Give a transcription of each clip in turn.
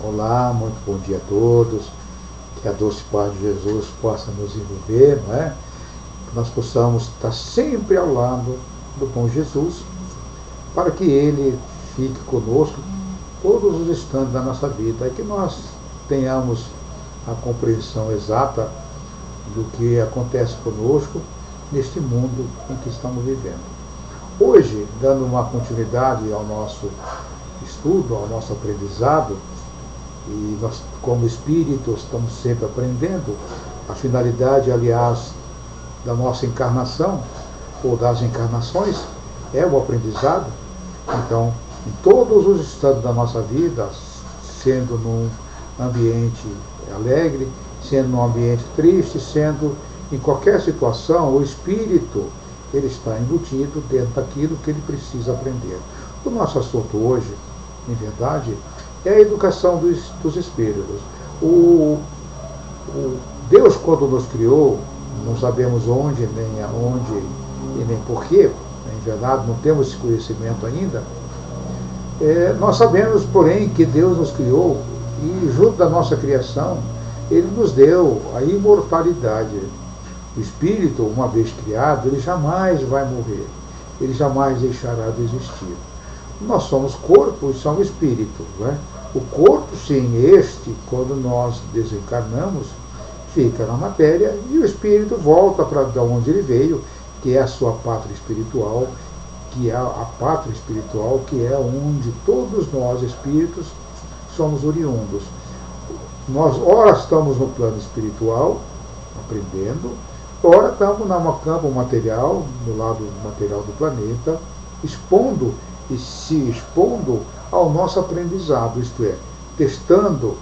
Olá, muito bom dia a todos. Que a doce paz de Jesus possa nos envolver, não é? Que nós possamos estar sempre ao lado do bom Jesus, para que Ele fique conosco todos os instantes da nossa vida e que nós tenhamos a compreensão exata do que acontece conosco neste mundo em que estamos vivendo. Hoje, dando uma continuidade ao nosso estudo, ao nosso aprendizado, e nós, como espíritos, estamos sempre aprendendo. A finalidade, aliás, da nossa encarnação, ou das encarnações, é o aprendizado. Então, em todos os instantes da nossa vida, sendo num ambiente alegre, sendo num ambiente triste, sendo em qualquer situação, o espírito ele está embutido dentro daquilo que ele precisa aprender. O nosso assunto hoje, em verdade, é a educação dos espíritos. Deus, quando nos criou, não sabemos onde, nem aonde e nem porquê, em verdade não temos esse conhecimento ainda. Nós sabemos, porém, que Deus nos criou e, junto da nossa criação, Ele nos deu a imortalidade. O espírito, uma vez criado, ele jamais vai morrer, ele jamais deixará de existir. Nós somos corpo e somos espírito, não é? O corpo, sim, este, quando nós desencarnamos, fica na matéria e o espírito volta para onde ele veio, que é a sua pátria espiritual, que é a pátria espiritual, que é onde todos nós, espíritos, somos oriundos. Nós, ora, estamos no plano espiritual, aprendendo, ora, estamos no campo material, no lado material do planeta, expondo e se expondo ao nosso aprendizado, isto é, testando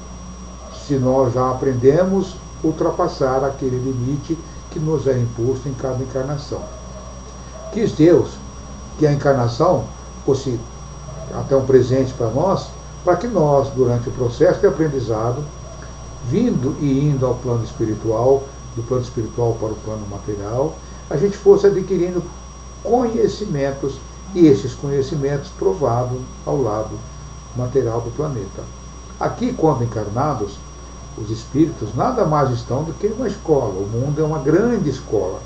se nós já aprendemos ultrapassar aquele limite que nos é imposto em cada encarnação. Quis Deus que a encarnação fosse até um presente para nós, para que nós, durante o processo de aprendizado, vindo e indo ao plano espiritual, do plano espiritual para o plano material, a gente fosse adquirindo conhecimentos e esses conhecimentos provados ao lado material do planeta. Aqui, quando encarnados, os espíritos nada mais estão do que uma escola. O mundo é uma grande escola.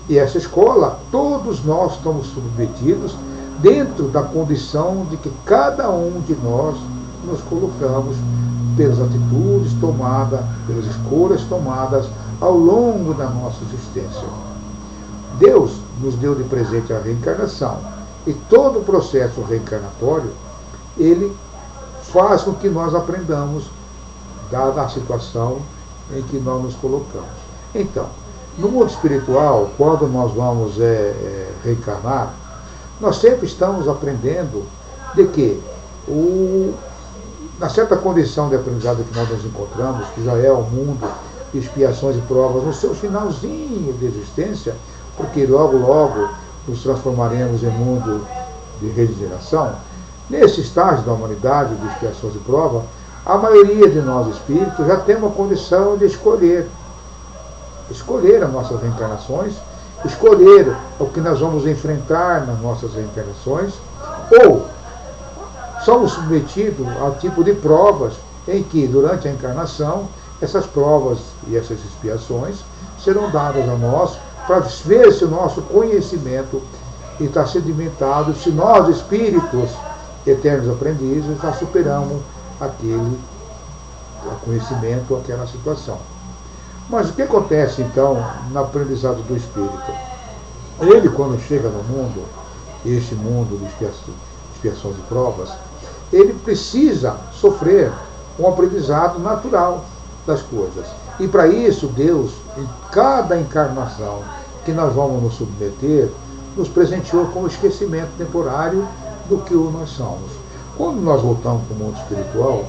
E essa escola, todos nós estamos submetidos dentro da condição de que cada um de nós nos colocamos pelas atitudes tomadas, pelas escolhas tomadas ao longo da nossa existência. Deus nos deu de presente a reencarnação. E todo o processo reencarnatório, ele faz com que nós aprendamos, dada a situação em que nós nos colocamos. Então, no mundo espiritual, quando nós vamos reencarnar, nós sempre estamos aprendendo de que, na certa condição de aprendizado que nós nos encontramos, que já é o mundo de expiações e provas, no seu finalzinho de existência, porque logo, logo nos transformaremos em mundo de regeneração, nesse estágio da humanidade, de expiações e provas, a maioria de nós espíritos já tem uma condição de escolher as nossas reencarnações, escolher o que nós vamos enfrentar nas nossas reencarnações, ou somos submetidos a tipo de provas em que, durante a encarnação, essas provas e essas expiações serão dadas a nós para ver se o nosso conhecimento está sedimentado, se nós, espíritos eternos aprendizes, já superamos aquele conhecimento, aquela situação. Mas o que acontece, então, no aprendizado do espírito? Ele, quando chega no mundo, este mundo de expiações e provas, ele precisa sofrer um aprendizado natural das coisas. E para isso, Deus, em cada encarnação que nós vamos nos submeter, nos presenteou com o esquecimento temporário do que nós somos. Quando nós voltamos para o mundo espiritual,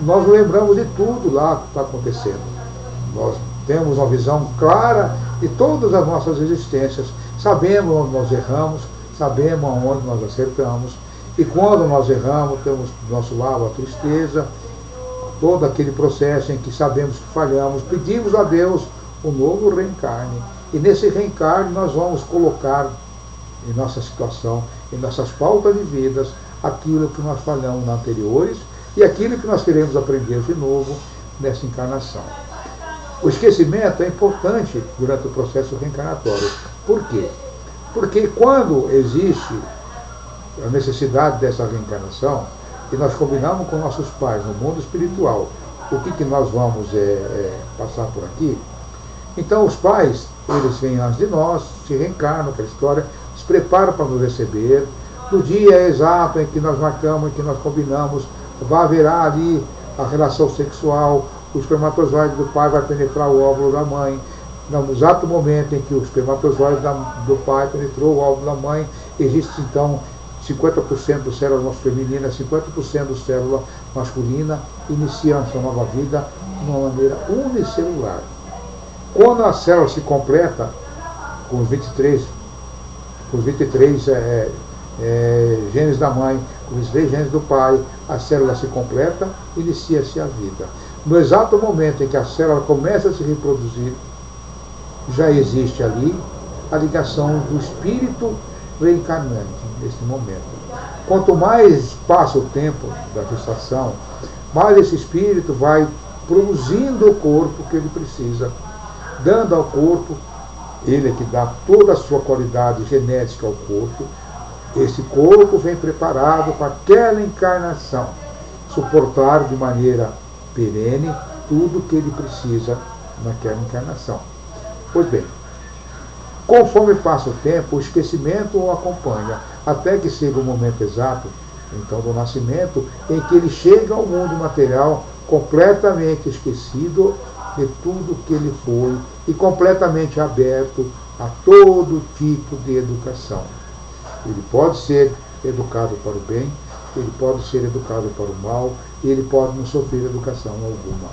nós lembramos de tudo lá que está acontecendo. Nós temos uma visão clara de todas as nossas existências, sabemos onde nós erramos, sabemos onde nós acertamos, e quando nós erramos, temos do nosso lado a tristeza, todo aquele processo em que sabemos que falhamos, pedimos a Deus um novo reencarne, e nesse reencarne nós vamos colocar em nossa situação, em nossas pautas de vidas, aquilo que nós falhamos nas anteriores, e aquilo que nós queremos aprender de novo nessa encarnação. O esquecimento é importante durante o processo reencarnatório. Por quê? Porque quando existe a necessidade dessa reencarnação, e nós combinamos com nossos pais no mundo espiritual o que nós vamos passar por aqui, então os pais, eles vêm antes de nós, se reencarnam, aquela história, se preparam para nos receber. No dia exato em que nós marcamos, em que nós combinamos, vai haverá ali a relação sexual, o espermatozoide do pai vai penetrar o óvulo da mãe. No exato momento em que o espermatozoide do pai penetrou o óvulo da mãe, existe então 50% do célula feminina, 50% do célula masculina, inicia a sua nova vida de uma maneira unicelular. Quando a célula se completa com os 23 genes da mãe, com os 3 genes do pai, a célula se completa, inicia-se a vida. No exato momento em que a célula começa a se reproduzir, já existe ali a ligação do espírito reencarnante nesse momento. Quanto mais passa o tempo da gestação, mais esse espírito vai produzindo o corpo que ele precisa, dando ao corpo, ele é que dá toda a sua qualidade genética ao corpo. Esse corpo vem preparado para aquela encarnação, suportar de maneira perene tudo que ele precisa naquela encarnação. Pois bem, conforme passa o tempo, o esquecimento o acompanha, até que chega o momento exato, então, do nascimento, em que ele chega ao mundo material completamente esquecido de tudo que ele foi e completamente aberto a todo tipo de educação. Ele pode ser educado para o bem, ele pode ser educado para o mal, e ele pode não sofrer educação alguma.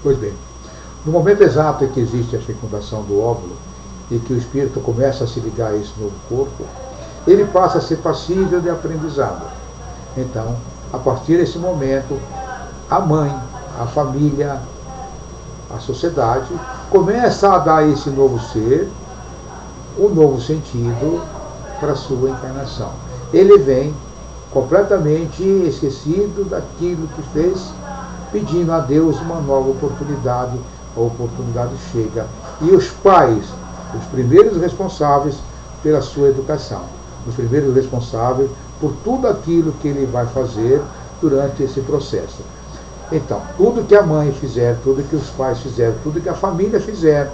Pois bem, no momento exato em que existe a fecundação do óvulo, e que o espírito começa a se ligar a esse novo corpo, ele passa a ser passível de aprendizado. Então, a partir desse momento, a mãe, a família, a sociedade começa a dar a esse novo ser um novo sentido para a sua encarnação. Ele vem completamente esquecido daquilo que fez, pedindo a Deus uma nova oportunidade. A oportunidade chega. E os pais, os primeiros responsáveis pela sua educação, os primeiros responsáveis por tudo aquilo que ele vai fazer durante esse processo. Então, tudo que a mãe fizer, tudo que os pais fizeram, tudo que a família fizer,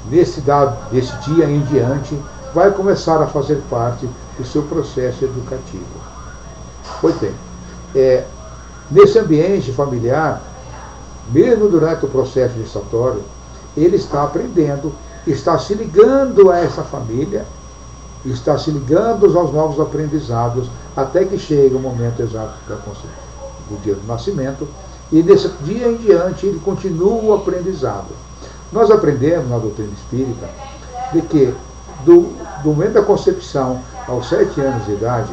desse dia em diante, vai começar a fazer parte do seu processo educativo. Pois bem, nesse ambiente familiar, mesmo durante o processo gestatório, ele está aprendendo, está se ligando a essa família, está se ligando aos novos aprendizados, até que chega o momento exato do dia do nascimento, e desse dia em diante ele continua o aprendizado. Nós aprendemos na doutrina espírita de que do momento da concepção aos 7 anos de idade,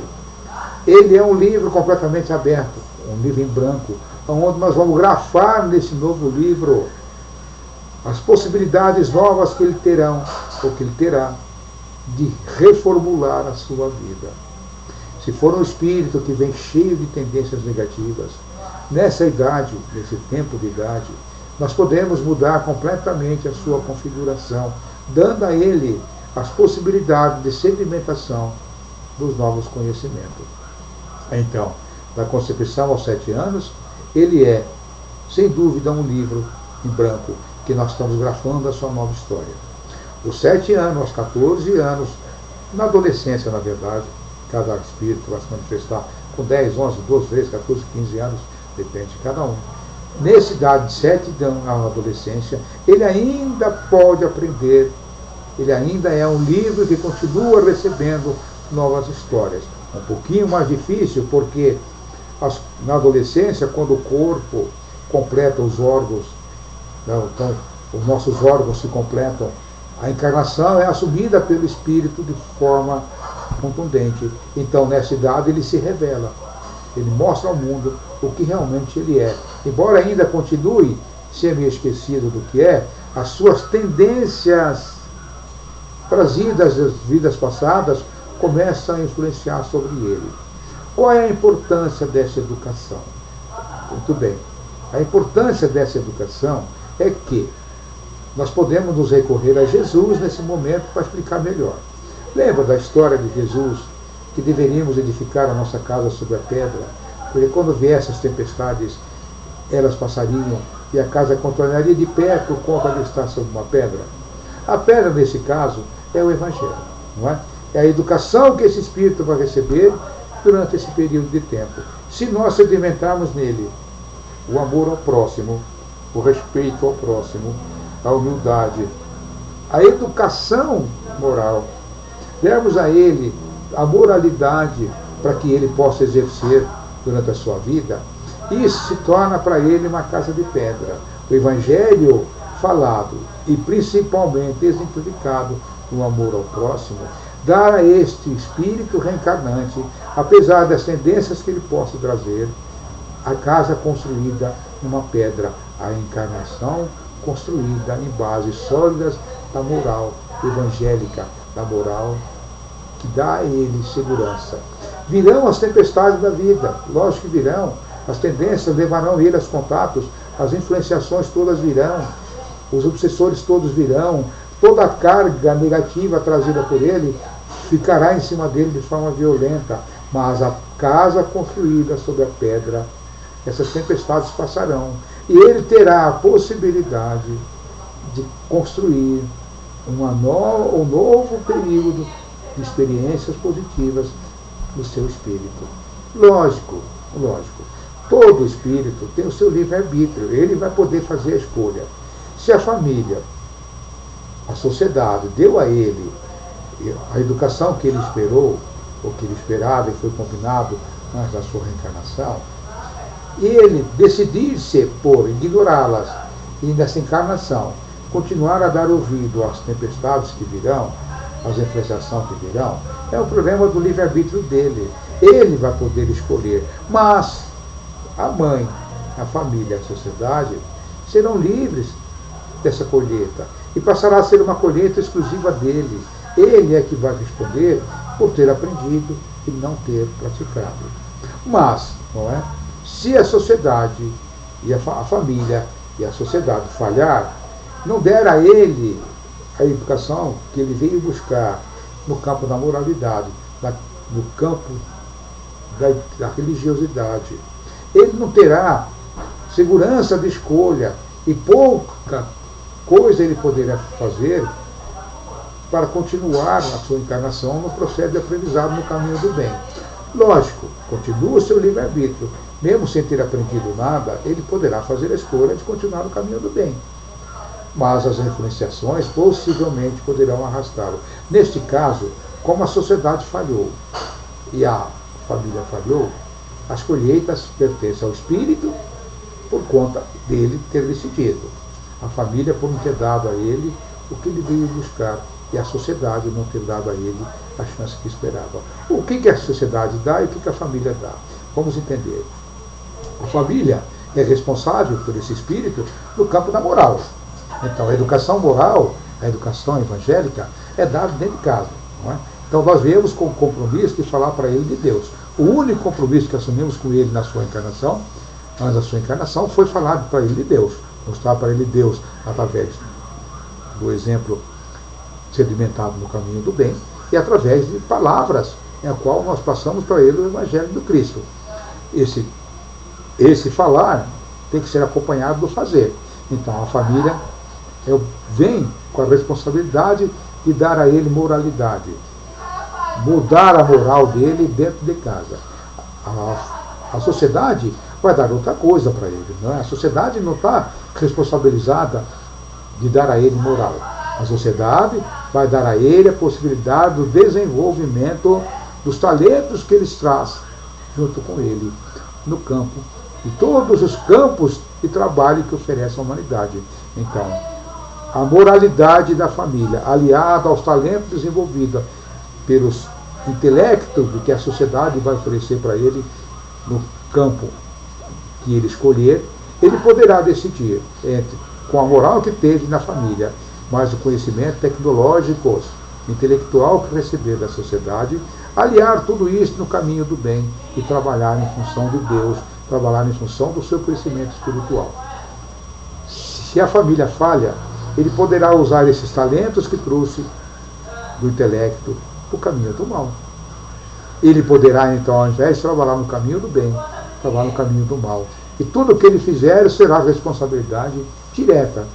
ele é um livro completamente aberto, um livro em branco, onde nós vamos grafar nesse novo livro as possibilidades novas que ele terá de reformular a sua vida. Se for um espírito que vem cheio de tendências negativas, nessa idade, nesse tempo de idade, nós podemos mudar completamente a sua configuração, dando a ele as possibilidades de sedimentação dos novos conhecimentos. Então, da concepção aos 7 anos, ele é, sem dúvida, um livro em branco, que nós estamos grafando a sua nova história. Os 7 anos, aos 14 anos, na adolescência, na verdade, cada espírito vai se manifestar com 10, 11, 12, 13, 14, 15 anos, depende de cada um. Nessa idade de 7 anos, na adolescência, ele ainda pode aprender, ele ainda é um livro que continua recebendo novas histórias. Um pouquinho mais difícil, porque na adolescência, quando o corpo completa os órgãos, então os nossos órgãos se completam, a encarnação é assumida pelo espírito de forma contundente. Então, nessa idade, ele se revela. Ele mostra ao mundo o que realmente ele é. Embora ainda continue semi-esquecido do que é, as suas tendências trazidas das vidas passadas começam a influenciar sobre ele. Qual é a importância dessa educação? Muito bem. A importância dessa educação é que nós podemos nos recorrer a Jesus nesse momento para explicar melhor. Lembra da história de Jesus, que deveríamos edificar a nossa casa sobre a pedra, porque quando viessem as tempestades, elas passariam e a casa continuaria de pé por conta de estar sobre uma pedra? A pedra, nesse caso, é o Evangelho, não é? É a educação que esse Espírito vai receber durante esse período de tempo. Se nós sedimentarmos nele o amor ao próximo, o respeito ao próximo, a humildade, a educação moral, dermos a ele a moralidade para que ele possa exercer durante a sua vida, isso se torna para ele uma casa de pedra. O Evangelho falado e principalmente exemplificado no amor ao próximo, dá a este espírito reencarnante, apesar das tendências que ele possa trazer, a casa construída numa pedra, a encarnação construída em bases sólidas da moral evangélica, da moral que dá a ele segurança. Virão as tempestades da vida, lógico que virão, as tendências levarão ele aos contatos, as influenciações todas virão, os obsessores todos virão, toda a carga negativa trazida por ele ficará em cima dele de forma violenta, mas a casa construída sobre a pedra, essas tempestades passarão, e ele terá a possibilidade de construir um novo período de experiências positivas no seu espírito. Lógico, todo espírito tem o seu livre-arbítrio, ele vai poder fazer a escolha. Se a família, a sociedade deu a ele a educação que ele esperou, ou que ele esperava e foi combinado antes da sua reencarnação, e ele decidir-se por ignorá-las e nessa encarnação continuar a dar ouvido às tempestades que virão, às influenciações que virão, é o problema do livre-arbítrio dele. Ele vai poder escolher, mas a mãe, a família, a sociedade serão livres dessa colheita e passará a ser uma colheita exclusiva dele. Ele é que vai responder por ter aprendido e não ter praticado. Mas, não é? Se a sociedade e a família e a sociedade falhar, não der a ele a educação que ele veio buscar no campo da moralidade, no campo da religiosidade, ele não terá segurança de escolha e pouca coisa ele poderá fazer para continuar a sua encarnação no processo de aprendizado no caminho do bem. Lógico, continua o seu livre-arbítrio. Mesmo sem ter aprendido nada, ele poderá fazer a escolha de continuar no caminho do bem. Mas as influenciações possivelmente poderão arrastá-lo. Neste caso, como a sociedade falhou e a família falhou, as colheitas pertencem ao espírito por conta dele ter decidido. A família por não ter dado a ele o que ele veio buscar e a sociedade não ter dado a ele a chance que esperava. O que a sociedade dá e o que a família dá? Vamos entender. A família é responsável por esse espírito no campo da moral. Então, a educação moral, a educação evangélica, é dada dentro de casa. Não é? Então, nós viemos com o compromisso de falar para ele de Deus. O único compromisso que assumimos com ele na sua encarnação, antes da sua encarnação, foi falar para ele de Deus. Mostrar para ele Deus através do exemplo sedimentado no caminho do bem e através de palavras em a qual nós passamos para ele o Evangelho do Cristo. Esse falar tem que ser acompanhado do fazer. Então a família vem com a responsabilidade de dar a ele moralidade, mudar a moral dele dentro de casa. A sociedade vai dar outra coisa para ele. Não é? A sociedade não está responsabilizada de dar a ele moral. A sociedade vai dar a ele a possibilidade do desenvolvimento dos talentos que eles traz junto com ele no campo, de todos os campos de trabalho que oferece a humanidade. Então, a moralidade da família, aliada aos talentos desenvolvidos pelos intelectos que a sociedade vai oferecer para ele no campo que ele escolher, ele poderá decidir com a moral que teve na família, mas o conhecimento tecnológico, intelectual que receber da sociedade, aliar tudo isso no caminho do bem e trabalhar em função de Deus trabalhar em função do seu crescimento espiritual. Se a família falha, ele poderá usar esses talentos que trouxe do intelecto para o caminho do mal. Ele poderá, então, ao invés de trabalhar no caminho do bem, trabalhar no caminho do mal. E tudo o que ele fizer será responsabilidade direta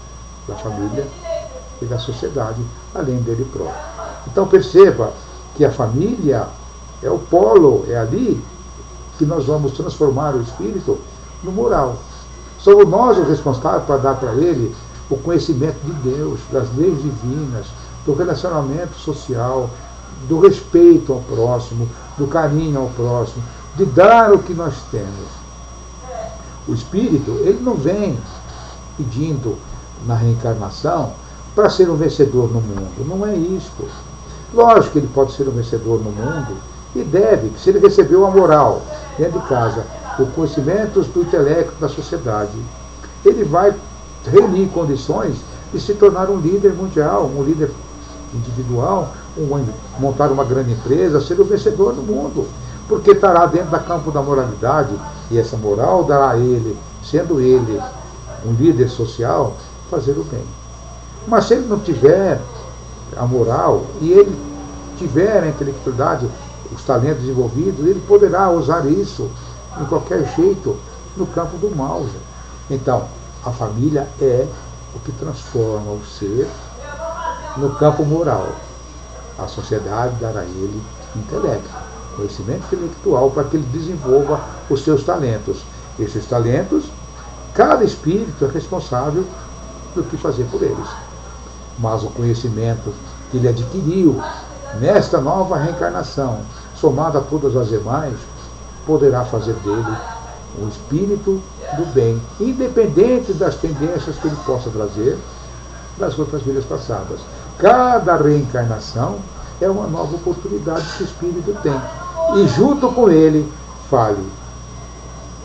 da família e da sociedade, além dele próprio. Então perceba que a família é o polo, é ali que nós vamos transformar o espírito no moral. Somos nós os responsáveis para dar para ele o conhecimento de Deus, das leis divinas, do relacionamento social, do respeito ao próximo, do carinho ao próximo, de dar o que nós temos. O espírito, ele não vem pedindo na reencarnação para ser um vencedor no mundo. Não é isto. Lógico que ele pode ser um vencedor no mundo e deve, se ele recebeu a moral dentro de casa, os conhecimentos do intelecto da sociedade, ele vai reunir condições de se tornar um líder mundial, um líder individual, montar uma grande empresa, ser o vencedor no mundo, porque estará dentro do campo da moralidade, e essa moral dará a ele, sendo ele um líder social, fazer o bem. Mas se ele não tiver a moral e ele tiver a intelectualidade, os talentos desenvolvidos, ele poderá usar isso de qualquer jeito no campo do mal. Então, a família é o que transforma o ser no campo moral. A sociedade dará a ele intelecto, conhecimento intelectual, para que ele desenvolva os seus talentos. Esses talentos, cada espírito é responsável do que fazer por eles. Mas o conhecimento que ele adquiriu nesta nova reencarnação, somado a todas as demais, poderá fazer dele um espírito do bem, independente das tendências que ele possa trazer das outras vidas passadas. Cada reencarnação é uma nova oportunidade que o espírito tem. E junto com ele, fale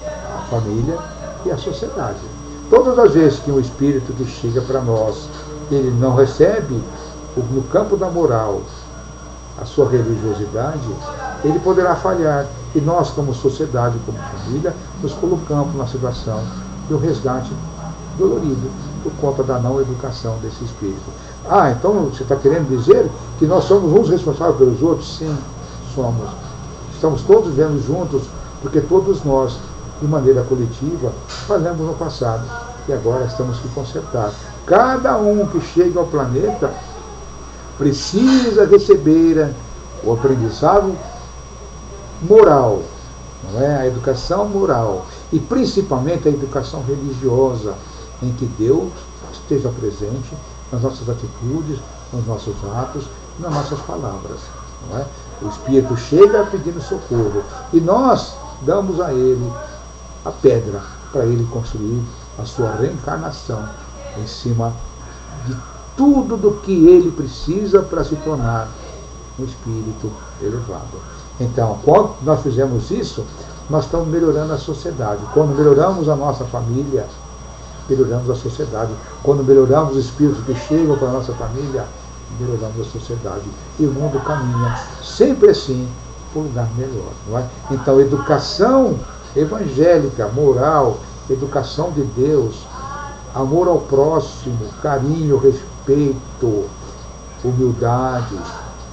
a família e a sociedade. Todas as vezes que um espírito que chega para nós, ele não recebe no campo da moral a sua religiosidade, ele poderá falhar. E nós, como sociedade, como família, nos colocamos na situação de um resgate dolorido por conta da não educação desse espírito. Ah, então você está querendo dizer que nós somos uns responsáveis pelos outros? Sim, somos. Estamos todos vivendo juntos, porque todos nós, de maneira coletiva, falhamos no passado e agora estamos que consertar. Cada um que chega ao planeta precisa receber o aprendizado moral, não é? A educação moral e principalmente a educação religiosa, em que Deus esteja presente nas nossas atitudes, nos nossos atos, nas nossas palavras. Não é? O Espírito chega pedindo socorro e nós damos a ele a pedra para ele construir a sua reencarnação em cima de tudo do que ele precisa para se tornar um espírito elevado. Então, quando nós fizemos isso, nós estamos melhorando a sociedade. Quando melhoramos a nossa família, melhoramos a sociedade. Quando melhoramos os espíritos que chegam para a nossa família, melhoramos a sociedade. E o mundo caminha sempre assim para um lugar melhor. Não é? Então, educação evangélica, moral, educação de Deus, amor ao próximo, carinho, respeito, humildade,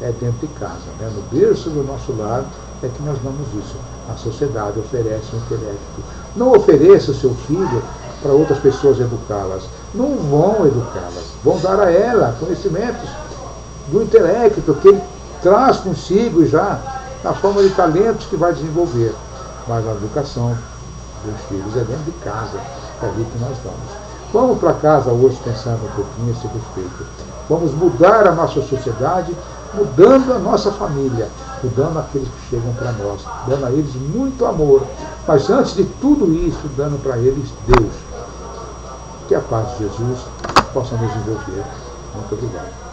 é dentro de casa. Né? No berço do nosso lar é que nós damos isso. A sociedade oferece o intelecto. Não ofereça o seu filho para outras pessoas educá-las. Não vão educá-las. Vão dar a ela conhecimentos do intelecto que ele traz consigo já na forma de talentos que vai desenvolver. Mas a educação dos filhos é dentro de casa. É ali que nós vamos. Vamos para casa hoje pensando um pouquinho a esse respeito. Vamos mudar a nossa sociedade, mudando a nossa família, mudando aqueles que chegam para nós, dando a eles muito amor. Mas antes de tudo isso, dando para eles Deus. Que a paz de Jesus possa nos envolver. Muito obrigado.